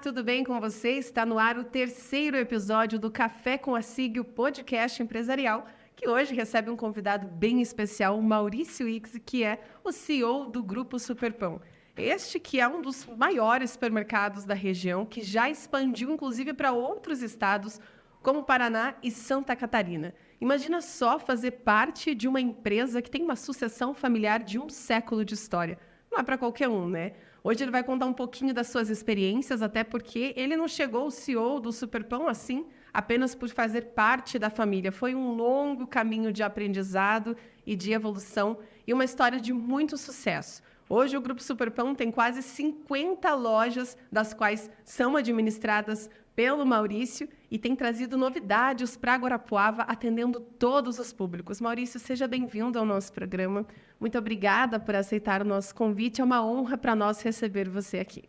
tudo bem com você? Está no ar o terceiro episódio do Café com a SIG, o podcast empresarial, que hoje recebe um convidado bem especial, o Maurício Ix, que é o CEO do Grupo Superpão. Este que é um dos maiores supermercados da região, que já expandiu inclusive para outros estados, como Paraná e Santa Catarina. Imagina só fazer parte de uma empresa que tem uma sucessão familiar de um século de história. Não é para qualquer um, né? Hoje ele vai contar um pouquinho das suas experiências, até porque ele não chegou CEO do Superpão assim, apenas por fazer parte da família. Foi um longo caminho de aprendizado e de evolução e uma história de muito sucesso. Hoje o Grupo Superpão tem quase 50 lojas, das quais são administradas pelo Maurício e tem trazido novidades para Guarapuava, atendendo todos os públicos. Maurício, seja bem-vindo ao nosso programa. Muito obrigada por aceitar o nosso convite. É uma honra para nós receber você aqui.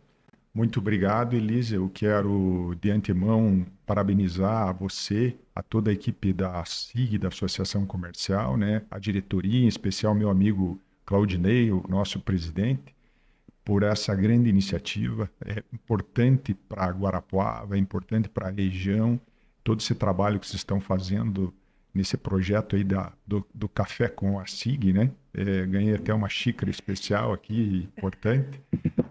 Muito obrigado, Elisa. Eu quero, de antemão, parabenizar a você, a toda a equipe da SIG, da Associação Comercial, né? A diretoria, em especial meu amigo Claudinei, o nosso presidente, por essa grande iniciativa. É importante para Guarapuava, é importante para a região, todo esse trabalho que vocês estão fazendo nesse projeto aí do Café com a SIG, né? Ganhei até uma xícara especial aqui, importante,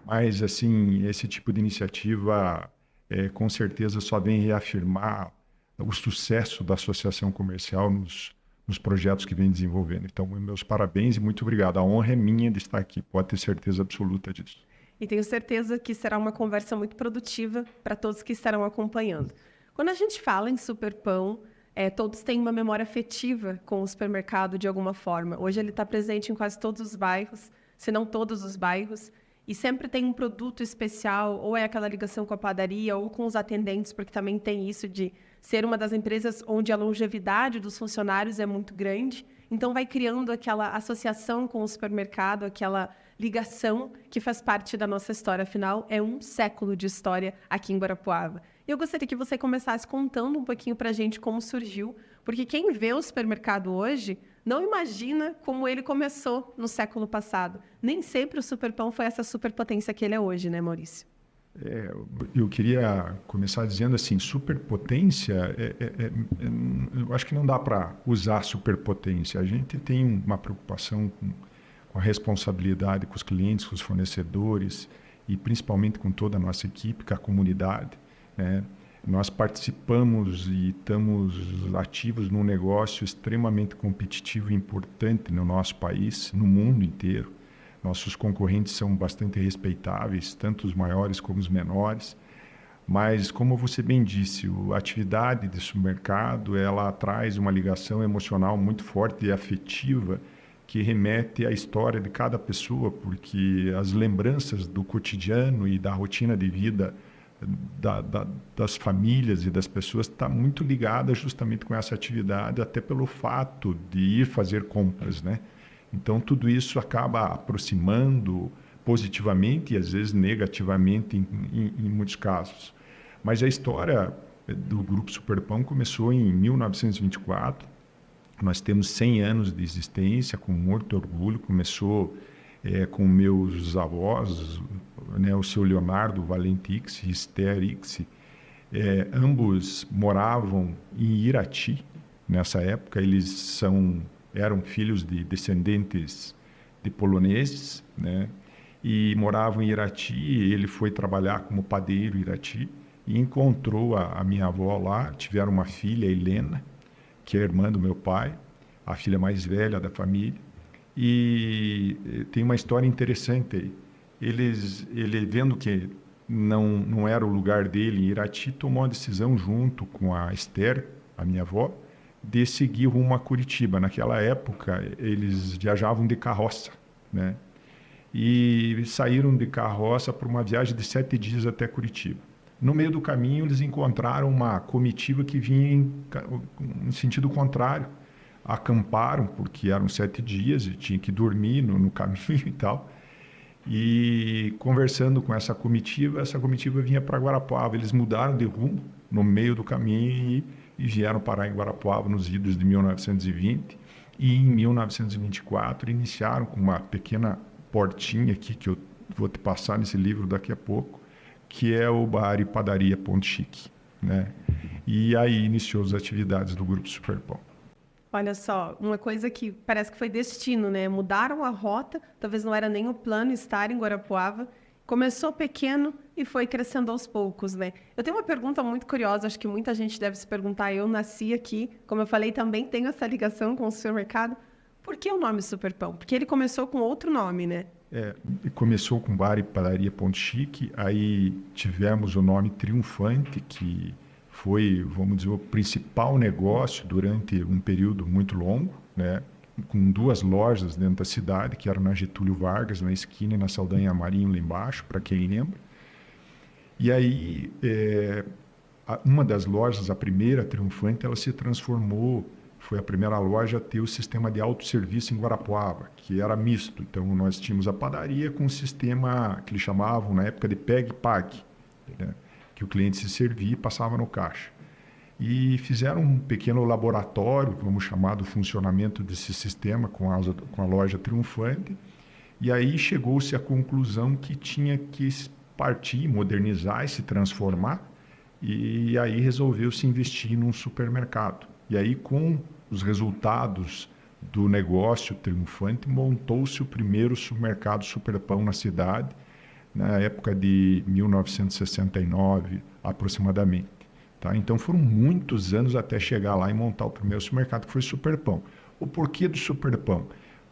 mas assim, esse tipo de iniciativa com certeza só vem reafirmar o sucesso da Associação Comercial nos projetos que vem desenvolvendo. Então, meus parabéns e muito obrigado. A honra é minha de estar aqui, pode ter certeza absoluta disso. E tenho certeza que será uma conversa muito produtiva para todos que estarão acompanhando. Quando a gente fala em Superpão, todos têm uma memória afetiva com o supermercado de alguma forma. Hoje ele está presente em quase todos os bairros, se não todos os bairros, e sempre tem um produto especial, ou é aquela ligação com a padaria, ou com os atendentes, porque também tem isso de ser uma das empresas onde a longevidade dos funcionários é muito grande. Então vai criando aquela associação com o supermercado, aquela ligação que faz parte da nossa história. Afinal, é um século de história aqui em Guarapuava. Eu gostaria que você começasse contando um pouquinho para a gente como surgiu, porque quem vê o supermercado hoje não imagina como ele começou no século passado. Nem sempre o Superpão foi essa superpotência que ele é hoje, né, Maurício? Eu queria começar dizendo assim, superpotência, eu acho que não dá para usar superpotência. A gente tem uma preocupação com a responsabilidade com os clientes, com os fornecedores e principalmente com toda a nossa equipe, com a comunidade, né? Nós participamos e estamos ativos num negócio extremamente competitivo e importante no nosso país, no mundo inteiro. Nossos concorrentes são bastante respeitáveis, tanto os maiores como os menores. Mas, como você bem disse, a atividade de supermercado, ela traz uma ligação emocional muito forte e afetiva que remete à história de cada pessoa, porque as lembranças do cotidiano e da rotina de vida das famílias e das pessoas está muito ligada justamente com essa atividade, até pelo fato de ir fazer compras, né? Então, tudo isso acaba aproximando positivamente e, às vezes, negativamente em muitos casos. Mas a história do Grupo Superpão começou em 1924. Nós temos 100 anos de existência, com muito orgulho. Começou com meus avós, né, o seu Leonardo Valentix e Esther Ix. Ambos moravam em Irati. Nessa época, eles eram filhos de descendentes de poloneses, né? E moravam em Irati. Ele foi trabalhar como padeiro em Irati e encontrou a minha avó lá. Tiveram uma filha, Helena, que é irmã do meu pai, a filha mais velha da família. E tem uma história interessante aí. Ele vendo que não era o lugar dele em Irati, tomou a decisão junto com a Esther, a minha avó, de seguir rumo a Curitiba. Naquela época, eles viajavam de carroça, né? E saíram de carroça para uma viagem de 7 dias até Curitiba. No meio do caminho, eles encontraram uma comitiva que vinha em sentido contrário. Acamparam, porque eram 7 dias e tinha que dormir no caminho e tal. E conversando com essa comitiva vinha para Guarapuava. Eles mudaram de rumo no meio do caminho e vieram parar em Guarapuava nos idos de 1920. E em 1924 iniciaram com uma pequena portinha aqui, que eu vou te passar nesse livro daqui a pouco, que é o bar e padaria Ponto Chique, né? E aí iniciou as atividades do Grupo Superpão. Olha só, uma coisa que parece que foi destino, né? Mudaram a rota, talvez não era nem o plano estar em Guarapuava. Começou pequeno e foi crescendo aos poucos, né? Eu tenho uma pergunta muito curiosa, acho que muita gente deve se perguntar. Eu nasci aqui, como eu falei, também tenho essa ligação com o supermercado. Por que o nome Superpão? Porque ele começou com outro nome, né? Começou com bar e padaria Ponto Chique, aí tivemos o nome Triunfante, que foi, vamos dizer, o principal negócio durante um período muito longo, né? Com 2 lojas dentro da cidade, que eram na Getúlio Vargas, na esquina, e na Saldanha Marinho, lá embaixo, para quem lembra. E aí, uma das lojas, a primeira, Triunfante, ela se transformou, foi a primeira loja a ter o sistema de autosserviço em Guarapuava, que era misto. Então, nós tínhamos a padaria com um sistema que eles chamavam, na época, de pegue-pague, né? Que o cliente se servia e passava no caixa. E fizeram um pequeno laboratório, vamos chamar, do funcionamento desse sistema com a loja Triunfante. E aí chegou-se à conclusão que tinha que partir, modernizar e se transformar. E aí resolveu-se investir num supermercado. E aí, com os resultados do negócio Triunfante, montou-se o primeiro supermercado Superpão na cidade, na época de 1969, aproximadamente. Tá? Então, foram muitos anos até chegar lá e montar o primeiro supermercado, que foi Superpão. O porquê do Superpão?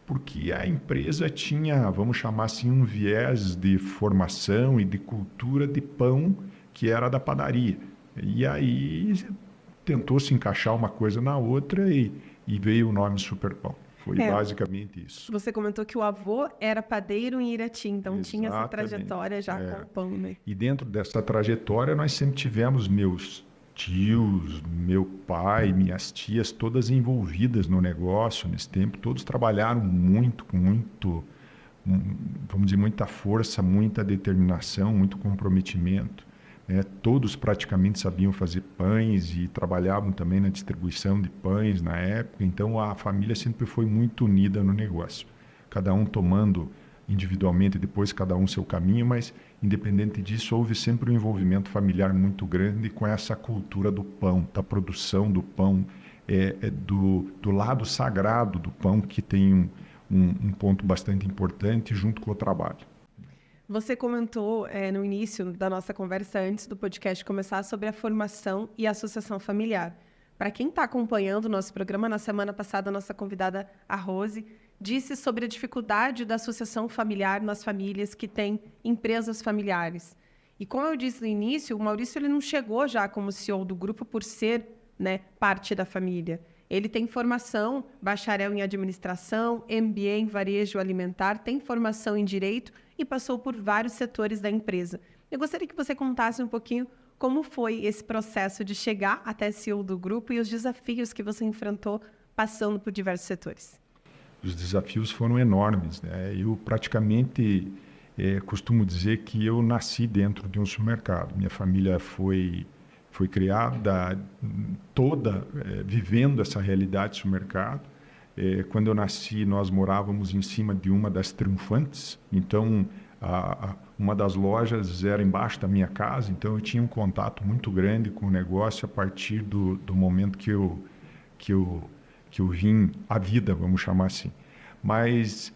Porque a empresa tinha, vamos chamar assim, um viés de formação e de cultura de pão que era da padaria. E aí tentou se encaixar uma coisa na outra e veio o nome Superpão. Foi basicamente isso. Você comentou que o avô era padeiro em Irati, então tinha essa trajetória já com o pão, né? E dentro dessa trajetória nós sempre tivemos meus tios, meu pai, minhas tias, todas envolvidas no negócio nesse tempo. Todos trabalharam muito, com muito, vamos dizer, muita força, muita determinação, muito comprometimento. Todos praticamente sabiam fazer pães e trabalhavam também na distribuição de pães na época. Então a família sempre foi muito unida no negócio. Cada um tomando individualmente, depois cada um seu caminho, mas independente disso houve sempre um envolvimento familiar muito grande com essa cultura do pão, da produção do pão, do lado sagrado do pão, que tem um ponto bastante importante junto com o trabalho. Você comentou no início da nossa conversa, antes do podcast começar, sobre a formação e a associação familiar. Para quem está acompanhando o nosso programa, na semana passada, a nossa convidada, a Rose, disse sobre a dificuldade da associação familiar nas famílias que têm empresas familiares. E como eu disse no início, o Maurício ele não chegou já como CEO do grupo por ser, né, parte da família. Ele tem formação, bacharel em administração, MBA em varejo alimentar, tem formação em direito e passou por vários setores da empresa. Eu gostaria que você contasse um pouquinho como foi esse processo de chegar até CEO do grupo e os desafios que você enfrentou passando por diversos setores. Os desafios foram enormes, né? Eu praticamente costumo dizer que eu nasci dentro de um supermercado. Minha família foi criada toda vivendo essa realidade de supermercado. Quando eu nasci, nós morávamos em cima de uma das Triunfantes, então uma das lojas era embaixo da minha casa, então eu tinha um contato muito grande com o negócio a partir do momento que eu vim à vida, vamos chamar assim. Mas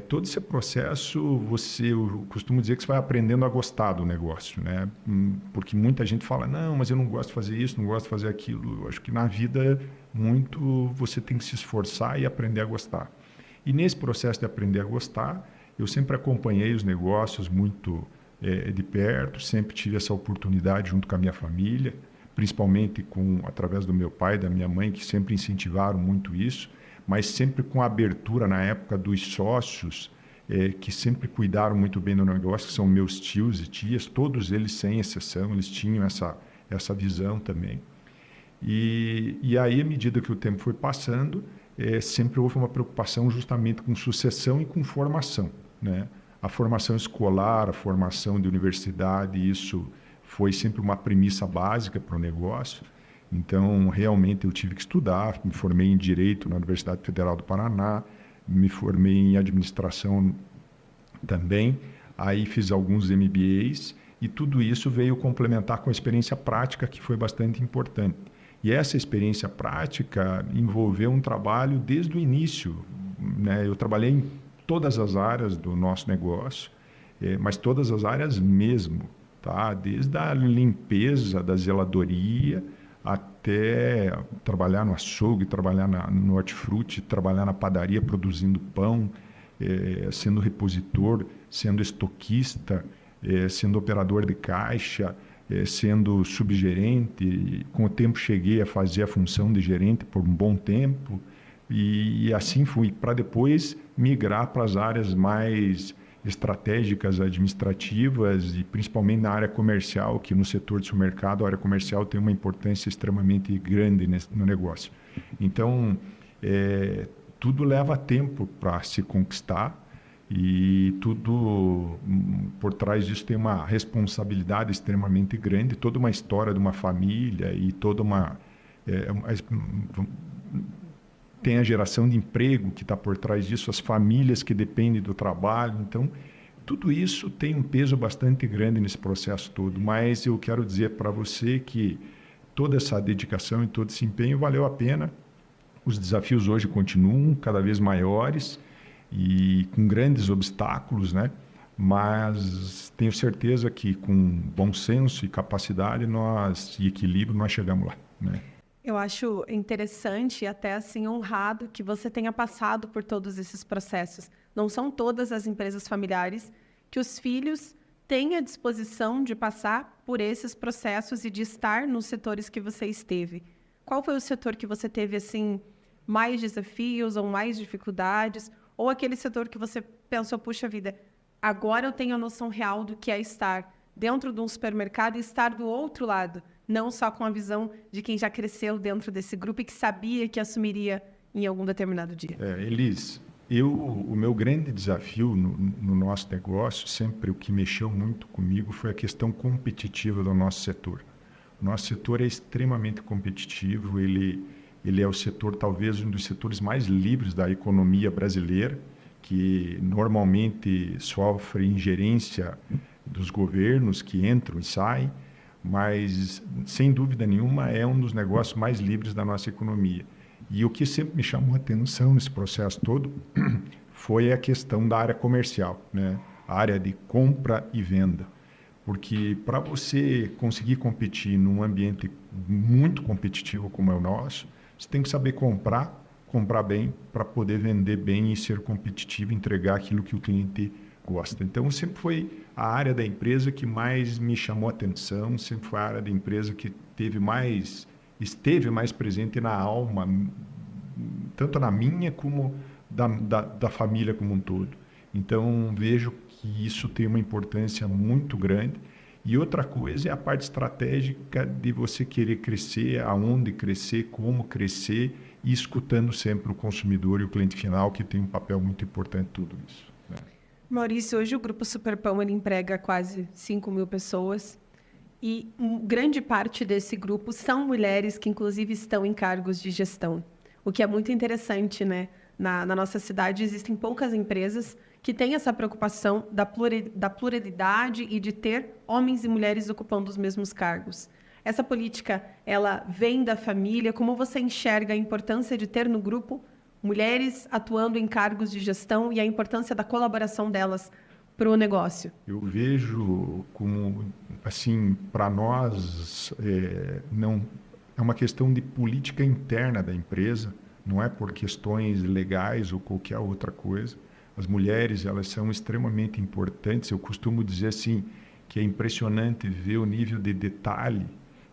todo esse processo, eu costumo dizer que você vai aprendendo a gostar do negócio, né? Porque muita gente fala, não, mas eu não gosto de fazer isso, não gosto de fazer aquilo. Eu acho que na vida, você tem que se esforçar e aprender a gostar. E nesse processo de aprender a gostar, eu sempre acompanhei os negócios muito de perto, sempre tive essa oportunidade junto com a minha família, principalmente através do meu pai e da minha mãe, que sempre incentivaram muito isso, mas sempre com a abertura na época dos sócios, que sempre cuidaram muito bem do negócio, que são meus tios e tias, todos eles, sem exceção, eles tinham essa visão também. E aí, à medida que o tempo foi passando, sempre houve uma preocupação justamente com sucessão e com formação, né? A formação escolar, a formação de universidade, isso foi sempre uma premissa básica para o negócio. Então, realmente, eu tive que estudar, me formei em Direito na Universidade Federal do Paraná, me formei em Administração também, aí fiz alguns MBAs E tudo isso veio complementar com a experiência prática, que foi bastante importante. E essa experiência prática envolveu um trabalho desde o início, né? Eu trabalhei em todas as áreas do nosso negócio, mas todas as áreas mesmo, tá? Desde a limpeza, da zeladoria, até trabalhar no açougue, trabalhar no hortifruti, trabalhar na padaria produzindo pão, sendo repositor, sendo estoquista, sendo operador de caixa, sendo subgerente. Com o tempo cheguei a fazer a função de gerente por um bom tempo e assim fui, para depois migrar para as áreas mais estratégicas, administrativas e principalmente na área comercial, que no setor de supermercado a área comercial tem uma importância extremamente grande no negócio. Então, tudo leva tempo para se conquistar e tudo por trás disso tem uma responsabilidade extremamente grande, toda uma história de uma família e toda tem a geração de emprego que está por trás disso, as famílias que dependem do trabalho. Então, tudo isso tem um peso bastante grande nesse processo todo. Mas eu quero dizer para você que toda essa dedicação e todo esse empenho valeu a pena. Os desafios hoje continuam cada vez maiores e com grandes obstáculos, né? Mas tenho certeza que com bom senso e capacidade e equilíbrio nós chegamos lá, né? Eu acho interessante e até assim honrado que você tenha passado por todos esses processos. Não são todas as empresas familiares que os filhos têm a disposição de passar por esses processos e de estar nos setores que você esteve. Qual foi o setor que você teve assim mais desafios ou mais dificuldades? Ou aquele setor que você pensou, puxa vida, agora eu tenho a noção real do que é estar dentro de um supermercado e estar do outro lado, não só com a visão de quem já cresceu dentro desse grupo e que sabia que assumiria em algum determinado dia. Elis, o meu grande desafio no nosso negócio, sempre o que mexeu muito comigo, foi a questão competitiva do nosso setor. O nosso setor é extremamente competitivo, ele é o setor, talvez, um dos setores mais livres da economia brasileira, que normalmente sofre ingerência dos governos que entram e saem, mas, sem dúvida nenhuma, é um dos negócios mais livres da nossa economia. E o que sempre me chamou a atenção nesse processo todo foi a questão da área comercial, né? A área de compra e venda. Porque para você conseguir competir num ambiente muito competitivo como é o nosso, você tem que saber comprar bem para poder vender bem e ser competitivo, entregar aquilo que o cliente gosta. Então, sempre foi a área da empresa que mais me chamou a atenção, sempre foi a área da empresa que esteve mais presente na alma, tanto na minha como da família como um todo. Então, vejo que isso tem uma importância muito grande. E outra coisa é a parte estratégica de você querer crescer, aonde crescer, como crescer, e escutando sempre o consumidor e o cliente final, que tem um papel muito importante em tudo isso, né? Maurício, hoje o Grupo Superpão ele emprega quase 5.000 pessoas e grande parte desse grupo são mulheres que, inclusive, estão em cargos de gestão, o que é muito interessante, né? Na nossa cidade existem poucas empresas que têm essa preocupação da pluralidade e de ter homens e mulheres ocupando os mesmos cargos. Essa política, ela vem da família. Como você enxerga a importância de ter no grupo mulheres atuando em cargos de gestão e a importância da colaboração delas para o negócio? Eu vejo como, assim, para nós, não é uma questão de política interna da empresa, não é por questões legais ou qualquer outra coisa. As mulheres, elas são extremamente importantes. Eu costumo dizer assim, que é impressionante ver o nível de detalhe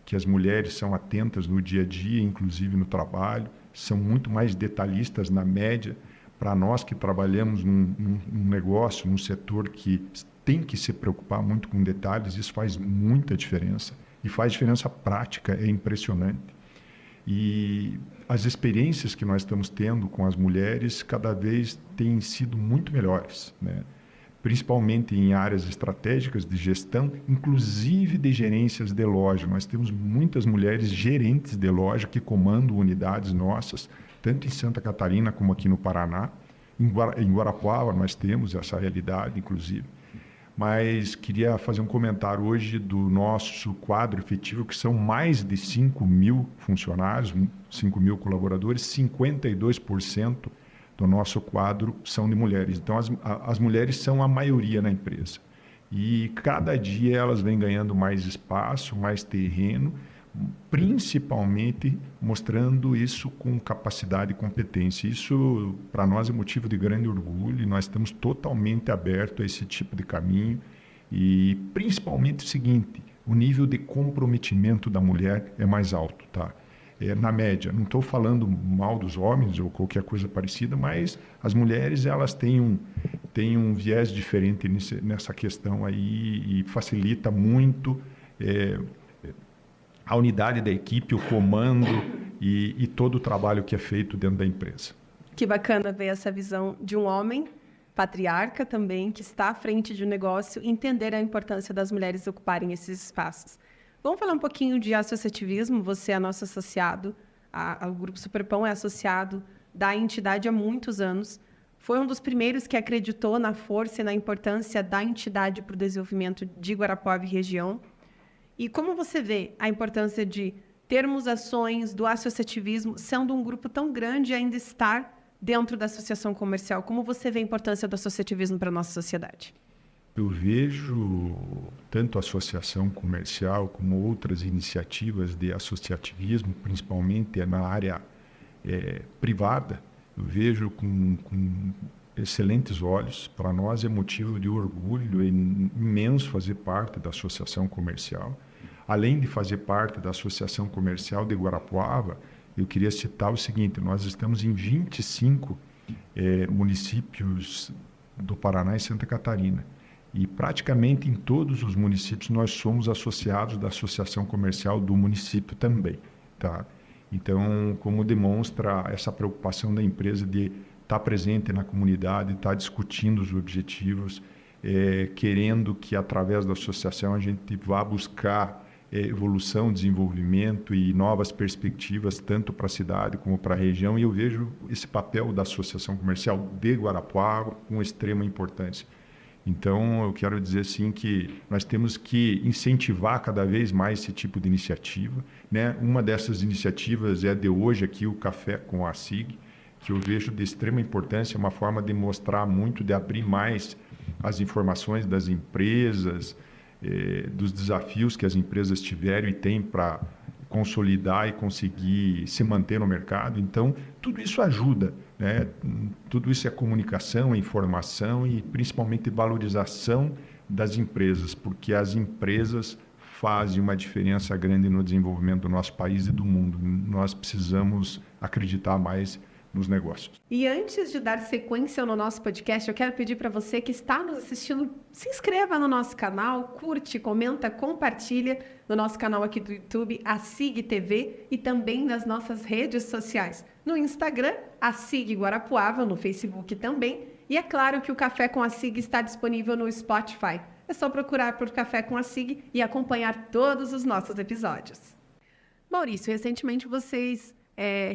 que as mulheres são atentas no dia a dia, inclusive no trabalho, são muito mais detalhistas na média. Para nós que trabalhamos num negócio, num setor que tem que se preocupar muito com detalhes, isso faz muita diferença. E faz diferença prática, é impressionante. E as experiências que nós estamos tendo com as mulheres cada vez têm sido muito melhores, né? Principalmente em áreas estratégicas de gestão, inclusive de gerências de loja. Nós temos muitas mulheres gerentes de loja que comandam unidades nossas, tanto em Santa Catarina como aqui no Paraná. Em Guarapuava nós temos essa realidade, inclusive. mas queria fazer um comentário hoje do nosso quadro efetivo, que são mais de 5.000 funcionários, 5.000 colaboradores, 52% do nosso quadro são de mulheres. Então, as mulheres são a maioria na empresa. E cada dia elas vêm ganhando mais espaço, mais terreno, principalmente mostrando isso com capacidade e competência. Isso, para nós, é motivo de grande orgulho e nós estamos totalmente abertos a esse tipo de caminho. E, principalmente, o seguinte, o nível de comprometimento da mulher é mais alto, tá? Na média, não estou falando mal dos homens ou qualquer coisa parecida, mas as mulheres elas têm um viés diferente nessa questão aí e facilita muito a unidade da equipe, o comando e todo o trabalho que é feito dentro da empresa. Que bacana ver essa visão de um homem patriarca também, que está à frente de um negócio, entender a importância das mulheres ocuparem esses espaços. Vamos falar um pouquinho de associativismo. Você é nosso associado, o Grupo Superpão é associado da entidade há muitos anos. Foi um dos primeiros que acreditou na força e na importância da entidade para o desenvolvimento de Guarapuava e região. E como você vê a importância de termos ações do associativismo, sendo um grupo tão grande e ainda estar dentro da associação comercial? Como você vê a importância do associativismo para a nossa sociedade? Eu vejo tanto a associação comercial como outras iniciativas de associativismo, principalmente na área privada, eu vejo com excelentes olhos. Para nós é motivo de orgulho imenso fazer parte da associação comercial. Além de fazer parte da associação comercial de Guarapuava, eu queria citar o seguinte: nós estamos em 25 municípios do Paraná e Santa Catarina. E praticamente em todos os municípios nós somos associados da associação comercial do município também, tá? Então, como demonstra essa preocupação da empresa de estar presente na comunidade, estar discutindo os objetivos, querendo que através da associação a gente vá buscar evolução, desenvolvimento e novas perspectivas, tanto para a cidade como para a região. E eu vejo esse papel da associação comercial de Guarapuava com extrema importância. Então, eu quero dizer assim que nós temos que incentivar cada vez mais esse tipo de iniciativa, né? Uma dessas iniciativas é de hoje aqui, o Café com a SIG, que eu vejo de extrema importância, uma forma de mostrar muito, de abrir mais as informações das empresas, dos desafios que as empresas tiveram e têm para consolidar e conseguir se manter no mercado. Então, tudo isso ajuda, né? Tudo isso é comunicação, é informação e principalmente valorização das empresas, porque as empresas fazem uma diferença grande no desenvolvimento do nosso país e do mundo. Nós precisamos acreditar mais nos negócios. E antes de dar sequência no nosso podcast, eu quero pedir para você que está nos assistindo, se inscreva no nosso canal, curte, comenta, compartilha no nosso canal aqui do YouTube, a SIG TV, e também nas nossas redes sociais. No Instagram, a SIG Guarapuava, no Facebook também. E é claro que o Café com a SIG está disponível no Spotify. É só procurar por Café com a SIG e acompanhar todos os nossos episódios. Maurício, recentemente vocês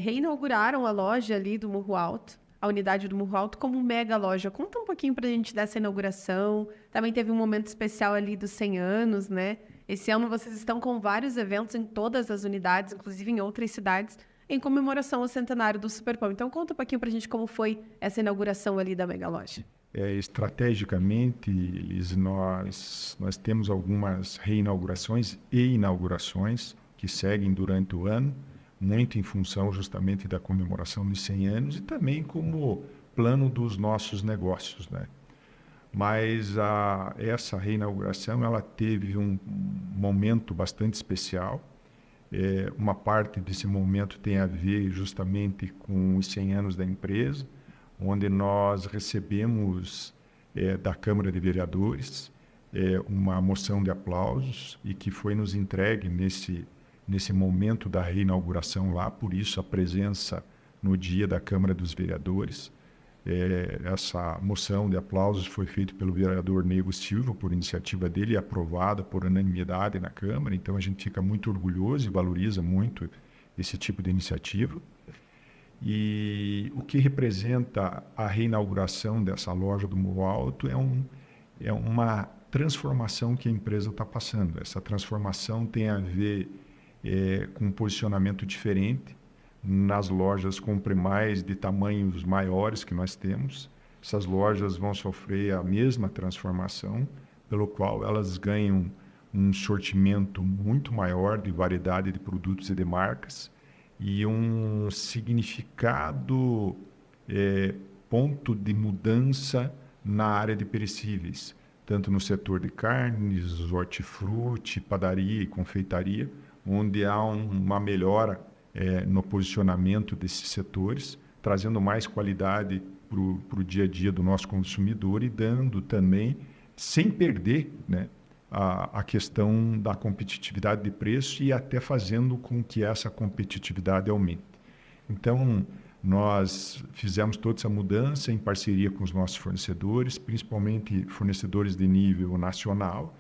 reinauguraram a loja ali do Morro Alto, a unidade do Morro Alto, como mega loja. Conta um pouquinho para a gente dessa inauguração. Também teve um momento especial ali dos 100 anos, né? Esse ano vocês estão com vários eventos em todas as unidades, inclusive em outras cidades, em comemoração ao centenário do Superpão. Então conta um pouquinho para a gente como foi essa inauguração ali da mega loja. Estrategicamente, Liz, nós temos algumas reinaugurações e inaugurações que seguem durante o ano, muito em função justamente da comemoração dos 100 anos e também como plano dos nossos negócios, né? Mas essa reinauguração ela teve um momento bastante especial. Uma parte desse momento tem a ver justamente com os 100 anos da empresa, onde nós recebemos da Câmara de Vereadores uma moção de aplausos e que foi nos entregue nesse momento da reinauguração lá, por isso a presença no dia da Câmara dos Vereadores. Essa moção de aplausos foi feita pelo vereador Nego Silva, por iniciativa dele, e aprovada por unanimidade na Câmara. Então a gente fica muito orgulhoso e valoriza muito esse tipo de iniciativa. E o que representa a reinauguração dessa loja do Morro Alto é uma transformação que a empresa está passando. Essa transformação tem a ver com um posicionamento diferente nas lojas Compre Mais de tamanhos maiores que nós temos. Essas lojas vão sofrer a mesma transformação, pelo qual elas ganham um sortimento muito maior de variedade de produtos e de marcas e um significado, ponto de mudança na área de perecíveis, tanto no setor de carnes, hortifruti, padaria e confeitaria, onde há uma melhora no posicionamento desses setores, trazendo mais qualidade para o dia a dia do nosso consumidor e dando também, sem perder, né, a questão da competitividade de preço e até fazendo com que essa competitividade aumente. Então, nós fizemos toda essa mudança em parceria com os nossos fornecedores, principalmente fornecedores de nível nacional,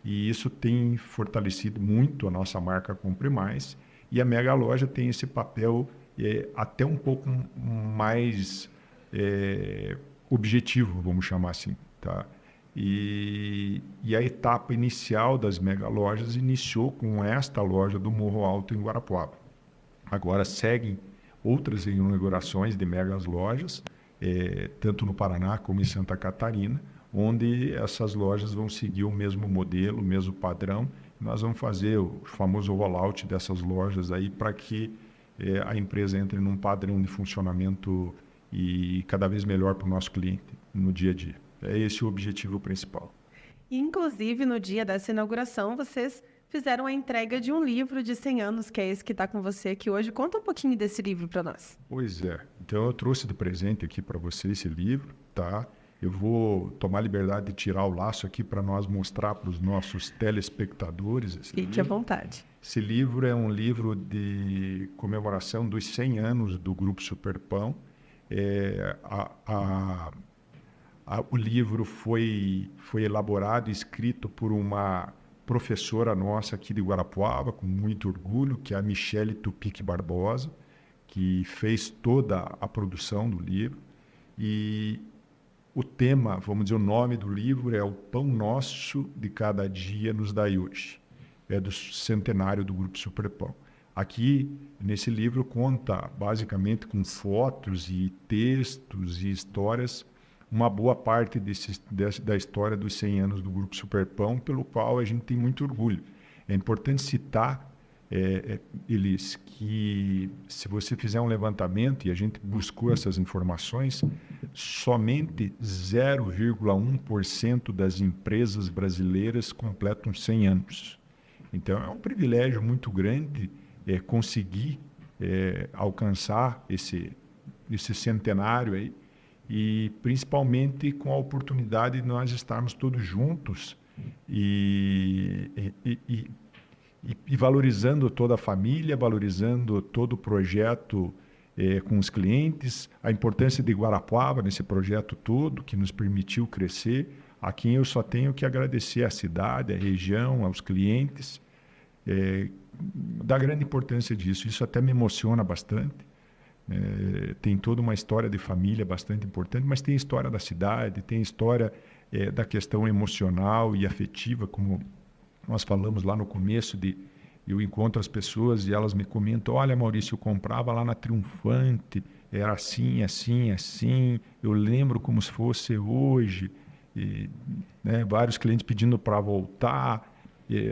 e isso tem fortalecido muito a nossa marca Compre Mais, e a Mega Loja tem esse papel até um pouco mais objetivo, vamos chamar assim, tá? E a etapa inicial das Mega Lojas iniciou com esta loja do Morro Alto em Guarapuava. Agora seguem outras inaugurações de megas lojas, tanto no Paraná como em Santa Catarina, onde essas lojas vão seguir o mesmo modelo, o mesmo padrão. Nós vamos fazer o famoso rollout dessas lojas aí para que a empresa entre num padrão de funcionamento e cada vez melhor para o nosso cliente no dia a dia. É esse o objetivo principal. Inclusive, no dia dessa inauguração, vocês fizeram a entrega de um livro de 100 anos, que é esse que está com você aqui hoje. Conta um pouquinho desse livro para nós. Pois é. Então, eu trouxe de presente aqui para você esse livro, tá? Eu vou tomar a liberdade de tirar o laço aqui para nós mostrar para os nossos telespectadores esse livro. Fique à vontade. Esse livro é um livro de comemoração dos 100 anos do Grupo Superpão. O livro foi elaborado e escrito por uma professora nossa aqui de Guarapuava, com muito orgulho, que é a Michele Tupic Barbosa, que fez toda a produção do livro. E o tema, vamos dizer, o nome do livro é O Pão Nosso de Cada Dia nos Dai Hoje. É do centenário do Grupo Superpão. Aqui, nesse livro, conta basicamente com fotos e textos e histórias uma boa parte da história dos 100 anos do Grupo Superpão, pelo qual a gente tem muito orgulho. É importante citar, Elis, que se você fizer um levantamento, e a gente buscou essas informações, somente 0,1% das empresas brasileiras completam 100 anos. Então, é um privilégio muito grande conseguir alcançar esse centenário aí, e principalmente com a oportunidade de nós estarmos todos juntos e valorizando toda a família, valorizando todo o projeto com os clientes, a importância de Guarapuava nesse projeto todo, que nos permitiu crescer, a quem eu só tenho que agradecer à cidade, à região, aos clientes, da grande importância disso. Isso até me emociona bastante. Tem toda uma história de família bastante importante, mas tem história da cidade, tem história da questão emocional e afetiva, como nós falamos lá no começo, eu encontro as pessoas e elas me comentam: olha, Maurício, eu comprava lá na Triunfante, era assim, assim, assim, eu lembro como se fosse hoje, vários clientes pedindo para voltar,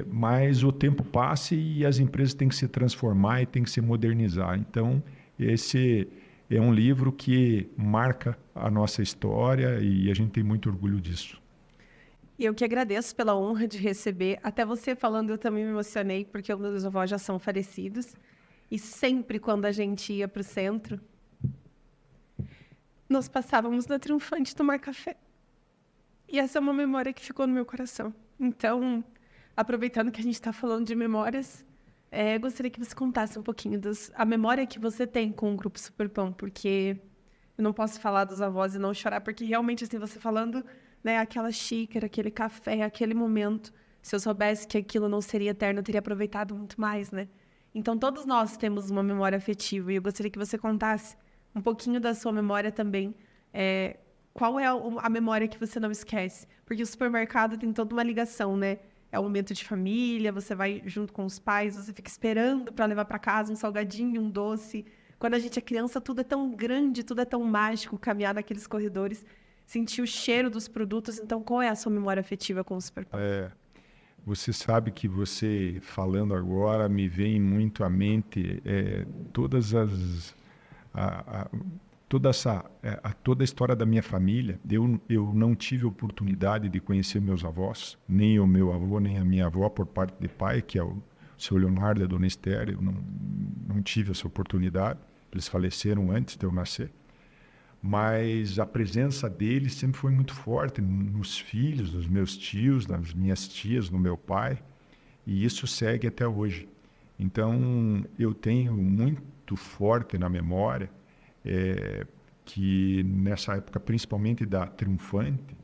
mas o tempo passa e as empresas têm que se transformar e têm que se modernizar. Então, esse é um livro que marca a nossa história e a gente tem muito orgulho disso. E eu que agradeço pela honra de receber. Até você falando, eu também me emocionei, porque os meus avós já são falecidos. E sempre quando a gente ia para o centro, nós passávamos na Triunfante tomar café. E essa é uma memória que ficou no meu coração. Então, aproveitando que a gente está falando de memórias, gostaria que você contasse um pouquinho a memória que você tem com o Grupo Superpão, porque eu não posso falar dos avós e não chorar, porque realmente, assim, você falando, né, aquela xícara, aquele café, aquele momento, se eu soubesse que aquilo não seria eterno, eu teria aproveitado muito mais, né? Então, todos nós temos uma memória afetiva, e eu gostaria que você contasse um pouquinho da sua memória também qual é a memória que você não esquece? Porque o supermercado tem toda uma ligação, né? É um momento de família, você vai junto com os pais, você fica esperando para levar para casa um salgadinho, um doce. Quando a gente é criança, tudo é tão grande, tudo é tão mágico, caminhar naqueles corredores, sentir o cheiro dos produtos. Então, qual é a sua memória afetiva com o supermercado? Você sabe que você falando agora me vem muito à mente todas as a- a- toda a história da minha família. Eu não tive oportunidade de conhecer meus avós, nem o meu avô, nem a minha avó por parte de pai, que é o seu Leonardo e a dona Esther. Eu não tive essa oportunidade. Eles faleceram antes de eu nascer. Mas a presença deles sempre foi muito forte nos filhos, nos meus tios, nas minhas tias, no meu pai, e isso segue até hoje. Então, eu tenho muito forte na memória que nessa época, principalmente da Triunfante,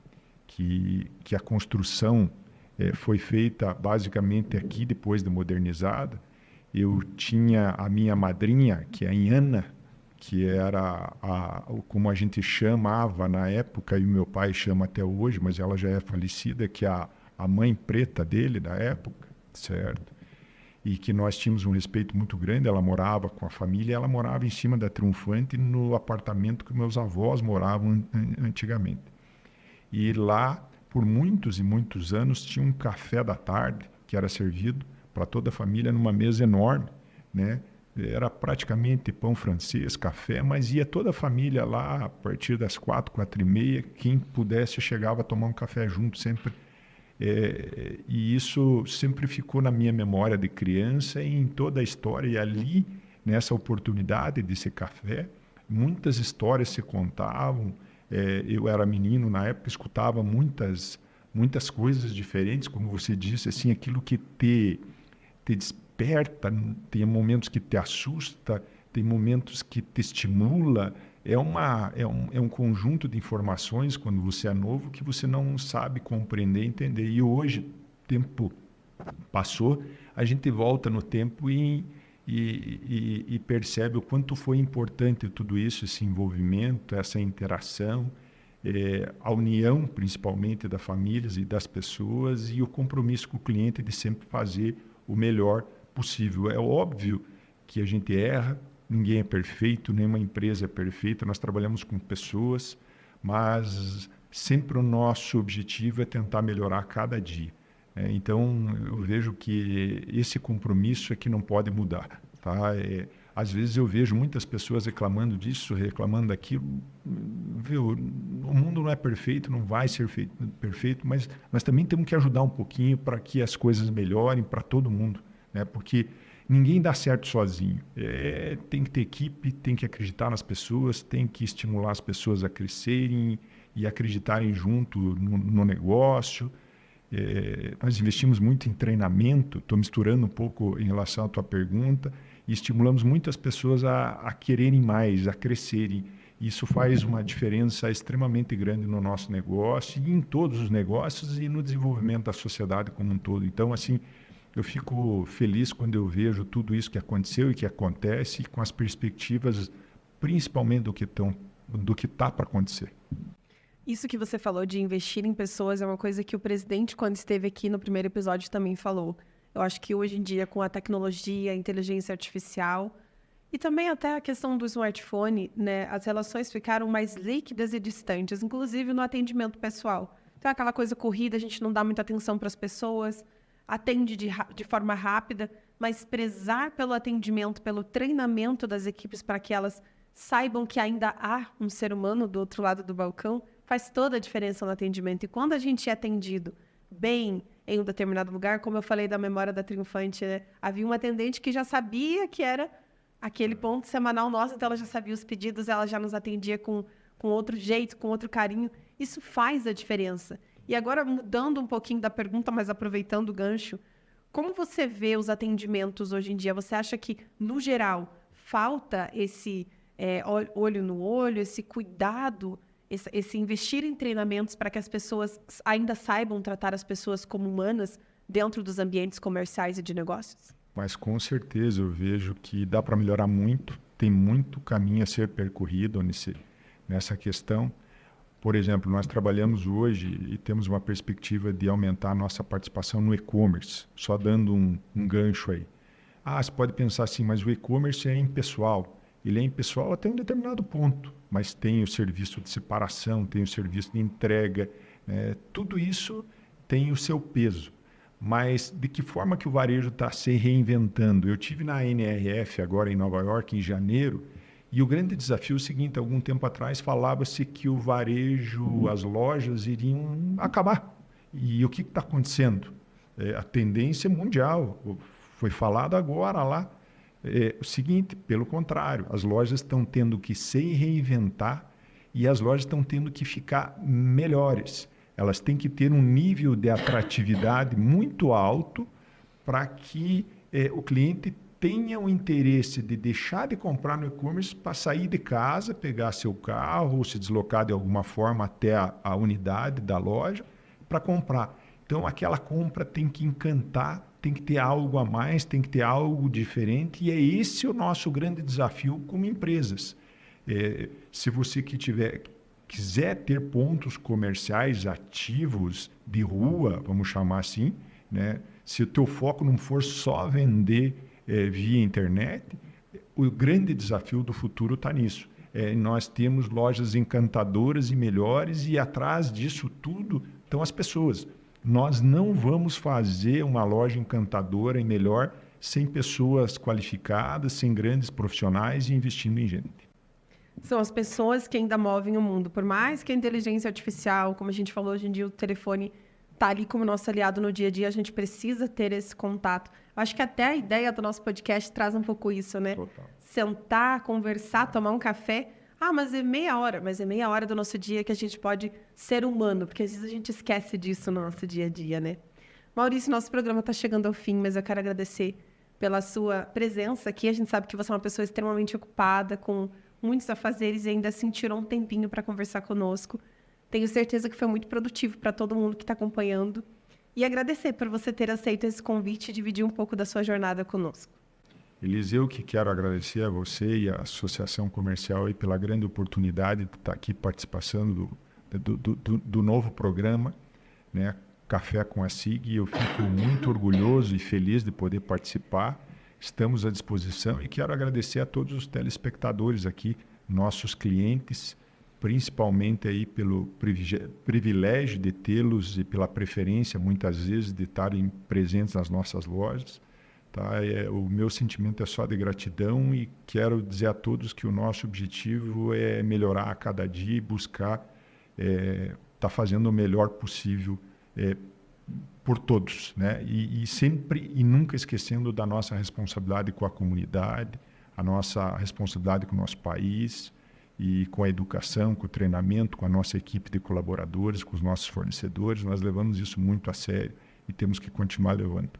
que a construção foi feita basicamente aqui, depois de modernizada. Eu tinha a minha madrinha, que é a Inhana, que era como a gente chamava na época, e o meu pai chama até hoje, mas ela já é falecida, que é a mãe preta dele da época, certo? E que nós tínhamos um respeito muito grande. Ela morava com a família, ela morava em cima da Triunfante, no apartamento que meus avós moravam antigamente. E lá, por muitos e muitos anos, tinha um café da tarde que era servido para toda a família numa mesa enorme, né? Era praticamente pão francês, café, mas ia toda a família lá a partir das 4h, 4h30. Quem pudesse chegava a tomar um café junto sempre. E isso sempre ficou na minha memória de criança e em toda a história. E ali, nessa oportunidade desse café, muitas histórias se contavam. Eu era menino na época, escutava muitas coisas diferentes, como você disse, assim, aquilo que te desperta, tem momentos que te assusta, tem momentos que te estimula. É um conjunto de informações, quando você é novo, que você não sabe compreender e entender. E hoje, o tempo passou, a gente volta no tempo e percebe o quanto foi importante tudo isso, esse envolvimento, essa interação, a união, principalmente, das famílias e das pessoas, e o compromisso com o cliente de sempre fazer o melhor possível. É óbvio que a gente erra, ninguém é perfeito, nenhuma empresa é perfeita, nós trabalhamos com pessoas, mas sempre o nosso objetivo é tentar melhorar cada dia. Então, eu vejo que esse compromisso é que não pode mudar. Tá? Às vezes eu vejo muitas pessoas reclamando disso, reclamando daquilo. Viu? O mundo não é perfeito, não vai ser perfeito, mas nós também temos que ajudar um pouquinho para que as coisas melhorem para todo mundo, né? Porque ninguém dá certo sozinho. Tem que ter equipe, tem que acreditar nas pessoas, tem que estimular as pessoas a crescerem e acreditarem junto no negócio. Nós investimos muito em treinamento, estou misturando um pouco em relação à tua pergunta, e estimulamos muitas pessoas a quererem mais, a crescerem. Isso faz uma diferença extremamente grande no nosso negócio e em todos os negócios e no desenvolvimento da sociedade como um todo. Então, assim, eu fico feliz quando eu vejo tudo isso que aconteceu e que acontece, com as perspectivas, principalmente do que está para acontecer. Isso que você falou de investir em pessoas é uma coisa que o presidente, quando esteve aqui no primeiro episódio, também falou. Eu acho que hoje em dia, com a tecnologia, a inteligência artificial e também até a questão do smartphone, né, as relações ficaram mais líquidas e distantes, inclusive no atendimento pessoal. Então, aquela coisa corrida, a gente não dá muita atenção para as pessoas, atende de forma rápida, mas prezar pelo atendimento, pelo treinamento das equipes para que elas saibam que ainda há um ser humano do outro lado do balcão, faz toda a diferença no atendimento. E quando a gente é atendido bem em um determinado lugar, como eu falei da memória da Triunfante, né? Havia uma atendente que já sabia que era aquele ponto semanal nosso, então ela já sabia os pedidos, ela já nos atendia com outro jeito, com outro carinho. Isso faz a diferença. E agora, mudando um pouquinho da pergunta, mas aproveitando o gancho, como você vê os atendimentos hoje em dia? Você acha que, no geral, falta esse olho no olho, esse cuidado, esse investir em treinamentos para que as pessoas ainda saibam tratar as pessoas como humanas dentro dos ambientes comerciais e de negócios? Mas com certeza eu vejo que dá para melhorar muito, tem muito caminho a ser percorrido nessa questão. Por exemplo, nós trabalhamos hoje e temos uma perspectiva de aumentar a nossa participação no e-commerce, só dando um gancho aí. Você pode pensar assim, mas o e-commerce é impessoal. Ele é impessoal até um determinado ponto, mas tem o serviço de separação, tem o serviço de entrega, tudo isso tem o seu peso. Mas de que forma que o varejo está se reinventando? Eu tive na NRF agora em Nova York, em janeiro, e o grande desafio é o seguinte: algum tempo atrás falava-se que o varejo, as lojas iriam acabar. E o que está acontecendo? A tendência mundial, foi falado agora lá, o seguinte: pelo contrário, as lojas estão tendo que se reinventar e as lojas estão tendo que ficar melhores. Elas têm que ter um nível de atratividade muito alto para que o cliente tenha o interesse de deixar de comprar no e-commerce para sair de casa, pegar seu carro ou se deslocar de alguma forma até a unidade da loja para comprar. Então, aquela compra tem que encantar, tem que ter algo a mais, tem que ter algo diferente, e é esse o nosso grande desafio como empresas. Se você quiser ter pontos comerciais ativos de rua, vamos chamar assim, né? Se o teu foco não for só vender via internet, o grande desafio do futuro está nisso. Nós temos lojas encantadoras e melhores, e atrás disso tudo estão as pessoas. Nós não vamos fazer uma loja encantadora e melhor sem pessoas qualificadas, sem grandes profissionais e investindo em gente. São as pessoas que ainda movem o mundo. Por mais que a inteligência artificial, como a gente falou hoje em dia, o telefone está ali como nosso aliado no dia a dia, a gente precisa ter esse contato. Eu acho que até a ideia do nosso podcast traz um pouco isso, né? Total. Sentar, conversar, tomar um café. Mas é meia hora. Mas é meia hora do nosso dia que a gente pode ser humano, porque às vezes a gente esquece disso no nosso dia a dia, né? Maurício, nosso programa está chegando ao fim, mas eu quero agradecer pela sua presença aqui. A gente sabe que você é uma pessoa extremamente ocupada, com muitos afazeres, e ainda assim tirou um tempinho para conversar conosco. Tenho certeza que foi muito produtivo para todo mundo que está acompanhando. E agradecer por você ter aceito esse convite e dividir um pouco da sua jornada conosco. Eliseu, que quero agradecer a você e a Associação Comercial aí pela grande oportunidade de estar aqui participando do novo programa, né? Café com a SIG. Eu fico muito orgulhoso e feliz de poder participar. Estamos à disposição e quero agradecer a todos os telespectadores aqui, nossos clientes, principalmente aí pelo privilégio de tê-los e pela preferência, muitas vezes, de estarem presentes nas nossas lojas. Tá? O meu sentimento é só de gratidão e quero dizer a todos que o nosso objetivo é melhorar a cada dia e buscar estar fazendo o melhor possível por todos, né? E sempre e nunca esquecendo da nossa responsabilidade com a comunidade, a nossa responsabilidade com o nosso país e com a educação, com o treinamento, com a nossa equipe de colaboradores, com os nossos fornecedores. Nós levamos isso muito a sério e temos que continuar levando,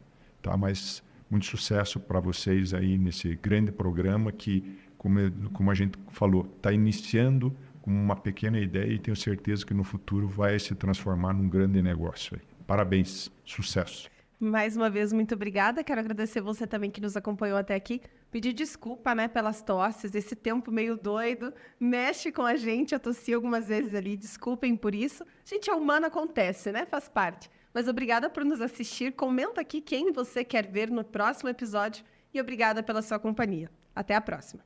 tá? Mas muito sucesso para vocês aí nesse grande programa que, como a gente falou, está iniciando com uma pequena ideia e tenho certeza que no futuro vai se transformar num grande negócio aí. Parabéns, sucesso. Mais uma vez, muito obrigada. Quero agradecer você também que nos acompanhou até aqui. Pedir desculpa, né, pelas tosses, esse tempo meio doido, mexe com a gente. Eu tossi algumas vezes ali, desculpem por isso. Gente, é humano, acontece, né? Faz parte. Mas obrigada por nos assistir. Comenta aqui quem você quer ver no próximo episódio e obrigada pela sua companhia. Até a próxima.